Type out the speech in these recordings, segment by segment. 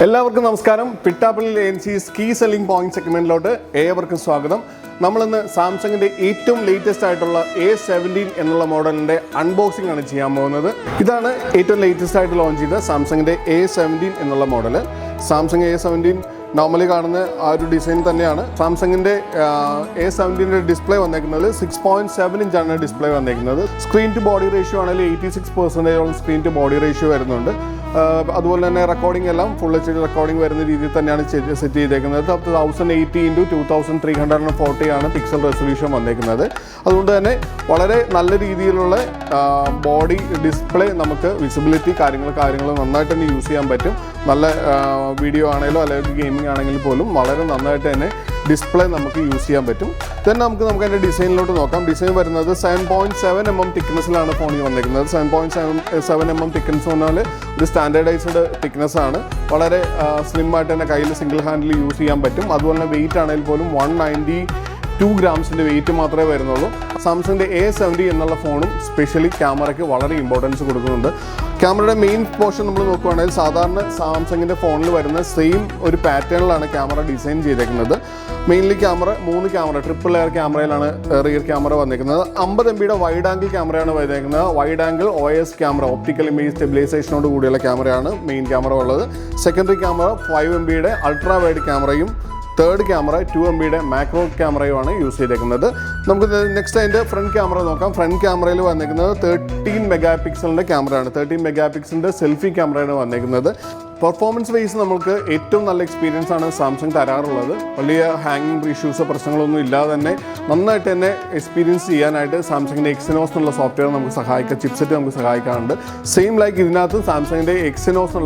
എല്ലാവർക്കും നമസ്കാരം. Pittappilly agencies key selling point സെഗ്മെന്റിലോട്ട് ഏവർക്കും സ്വാഗതം. നമ്മളിന്ന് സാംസങ്ങിന്റെ ഏറ്റവും ലേറ്റസ്റ്റ് ആയിട്ടുള്ള A17 എന്നുള്ള മോഡലിന്റെ അൺബോക്സിംഗ് ആണ് ചെയ്യാൻ പോകുന്നത്. ഇതാണ് ഏറ്റവും ലേറ്റസ്റ്റ് ആയിട്ട് ലോഞ്ച് ചെയ്ത സാംസങ്ങിന്റെ A17 എന്നുള്ള മോഡൽ. സാംസങ് A17 നോർമലി കാണുന്ന ആ ഒരു ഡിസൈൻ തന്നെയാണ്. സാംസങ്ങിന്റെ A17ന്റെ ഡിസ്പ്ലേ വന്നേക്കുന്നത് 6.7 ഇഞ്ചാണ് ഡിസ്പ്ലേ വന്നേക്കുന്നത്. സ്ക്രീൻ ടു ബോഡി റേഷ്യോ ആണെങ്കിൽ 86% സ്ക്രീൻ ടു ബോഡി റേഷ്യോ വരുന്നുണ്ട്. അതുപോലെ തന്നെ റെക്കോർഡിംഗ് എല്ലാം ഫുൾ HD റെക്കോർഡിംഗ് വരുന്ന രീതിയിൽ തന്നെയാണ് സെറ്റ് ചെയ്തേക്കുന്നത്. 1080x2340 ആണ് പിക്സൽ റെസൊല്യൂഷൻ വന്നേക്കുന്നത്. അതുകൊണ്ട് തന്നെ വളരെ നല്ല രീതിയിലുള്ള ബോഡി ഡിസ്പ്ലേ, നമുക്ക് വിസിബിലിറ്റി കാര്യങ്ങൾ നന്നായിട്ട് തന്നെ യൂസ് ചെയ്യാൻ പറ്റും. നല്ല വീഡിയോ ആണെങ്കിലും അല്ലെങ്കിൽ ഗെയിമിംഗ് ആണെങ്കിൽ പോലും വളരെ നന്നായിട്ട് തന്നെ ഡിസ്പ്ലേ നമുക്ക് യൂസ് ചെയ്യാൻ പറ്റും. തന്നെ നമുക്ക് അതിൻ്റെ ഡിസൈനിലോട്ട് നോക്കാം. ഡിസൈൻ വരുന്നത് 7.7 mm തിക്നെസ്സിലാണ് ഫോണിൽ വന്നിരിക്കുന്നത്. 7.7 mm തിക്നെസ് പറഞ്ഞാൽ ഒരു സ്റ്റാൻഡേർഡൈസ്ഡ് തിക്നെസ് ആണ്. വളരെ സ്ലിം ആയിട്ട് തന്നെ കയ്യിൽ സിംഗിൾ ഹാൻഡിൽ യൂസ് ചെയ്യാൻ പറ്റും. അതുപോലെ തന്നെ വെയിറ്റ് ആണെങ്കിൽ പോലും 192 ഗ്രാംസിൻ്റെ വെയിറ്റ് മാത്രമേ വരുന്നുള്ളൂ. സാംസങ്ങിൻ്റെ A70 എന്നുള്ള ഫോണും സ്പെഷ്യലി ക്യാമറയ്ക്ക് വളരെ ഇമ്പോർട്ടൻസ് കൊടുക്കുന്നുണ്ട്. ക്യാമറയുടെ മെയിൻ പോർഷൻ നമ്മൾ നോക്കുകയാണെങ്കിൽ സാധാരണ സാംസങ്ങിൻ്റെ ഫോണിൽ വരുന്ന സെയിം ഒരു പാറ്റേണിലാണ് ക്യാമറ ഡിസൈൻ ചെയ്തേക്കുന്നത്. മെയിൻലി മൂന്ന് ക്യാമറ ട്രിപ്പിൾ ലെയർ ക്യാമറയിലാണ് റിയർ ക്യാമറ വന്നിരിക്കുന്നത്. 50 MB വൈഡ് ആംഗിൾ ക്യാമറയാണ് വന്നിരിക്കുന്നത്. Wide angle OIS camera, optical image സ്റ്റെബിലൈസേഷനോട് കൂടിയുള്ള ക്യാമറയാണ് മെയിൻ ക്യാമറ ഉള്ളത്. Secondary camera 5 MB ultra wide ക്യാമറയും തേർഡ് ക്യാമറ 2 MB മാക്രോ ക്യാമറയുമാണ് യൂസ് ചെയ്തേക്കുന്നത്. നമുക്ക് നെക്സ്റ്റ് അതിൻ്റെ ഫ്രണ്ട് ക്യാമറ നോക്കാം. ഫ്രണ്ട് ക്യാമറയിൽ വന്നിരിക്കുന്നത് 13 മെഗാ ക്യാമറയാണ്. 13 മെഗാ സെൽഫി ക്യാമറയാണ് വന്നിരിക്കുന്നത്. പെർഫോമൻസ് വൈസ് നമുക്ക് ഏറ്റവും നല്ല എക്സ്പീരിയൻസ് ആണ് സാംസങ് തരാറുള്ളത്. വലിയ ഹാങ്ങിങ് ഇഷ്യൂസോ പ്രശ്നങ്ങളൊന്നും ഇല്ലാതെ തന്നെ നന്നായിട്ട് തന്നെ എക്സ്പീരിയൻസ് ചെയ്യാനായിട്ട് സാംസങ്ങിൻ്റെ എക്സിനോസ് എന്നുള്ള സോഫ്റ്റ്വെയർ നമുക്ക് സഹായിക്കാം. ചിപ്സെറ്റ് നമുക്ക് സഹായിക്കാറുണ്ട്. സെയിം ലൈക്ക് ഇതിനകത്ത് സാംസങ്ങിൻ്റെ എക്സിനോസ്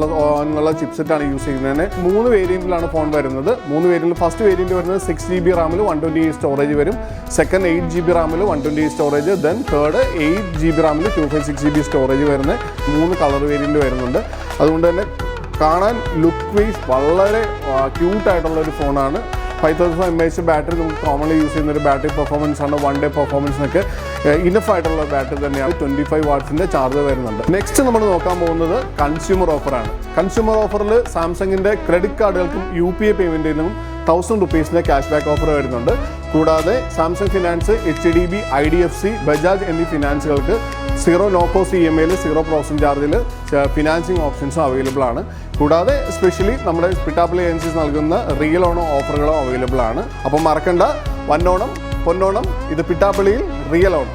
എന്നുള്ള ചിപ്സെറ്റാണ് യൂസ് ചെയ്യുന്നതിന്. 3 വേരിയൻറ്റിലാണ് ഫോൺ വരുന്നത്. 3 വേരിയൻറ്റിൽ ഫസ്റ്റ് വേരിയൻറ്റ് വരുന്നത് 6 GB റാമിൽ 128 സ്റ്റോറേജ് വരും. Second 8 GB റാമിൽ 128 storage. Then third 8 GB റാമിൽ 256 GB storage വരുന്ന 3 കളർ വേരിയൻറ്റ് വരുന്നുണ്ട്. അതുകൊണ്ട് തന്നെ കാണാൻ ലുക്ക് വൈസ് വളരെ ക്യൂട്ടായിട്ടുള്ള ഒരു ഫോണാണ്. 5000 mAh ബാറ്ററി നമുക്ക് കോമൺലി യൂസ് ചെയ്യുന്ന ഒരു ബാറ്ററി പെർഫോമൻസ് ആണ്. 1 ഡേ പെർഫോമൻസിനൊക്കെ ഇനഫ് ആയിട്ടുള്ള ബാറ്ററി തന്നെയാണ്. 25 വാട്ട്സിൻ്റെ ചാർജർ വരുന്നുണ്ട്. നെക്സ്റ്റ് നമ്മൾ നോക്കാൻ പോകുന്നത് കൺസ്യൂമർ ഓഫറാണ്. കൺസ്യൂമർ ഓഫറിൽ സാംസങ്ങിൻ്റെ ക്രെഡിറ്റ് കാർഡുകൾക്കും UPI പേയ്മെൻറ്റിനും 1000 rupees ക്യാഷ് ബാക്ക് ഓഫർ വരുന്നുണ്ട്. കൂടാതെ Samsung finance, HDB, IDFC, Bajaj എന്നീ ഫിനാൻസുകൾക്ക് 0 നോ കോസ്റ്റ് EMI 0% ചാർജിൽ ഫിനാൻസിങ് ഓപ്ഷൻസും അവൈലബിൾ ആണ്. കൂടാതെ സ്പെഷ്യലി നമ്മുടെ പിട്ടാപ്പള്ളി ഏജൻസീസ് നൽകുന്ന റിയൽ ഓണോ ഓഫറുകളും അവൈലബിൾ ആണ്. അപ്പം മറക്കണ്ട, വന്നോണം പൊന്നോണം, ഇത് പിട്ടാപ്പള്ളിയിൽ റിയൽ ഓണം.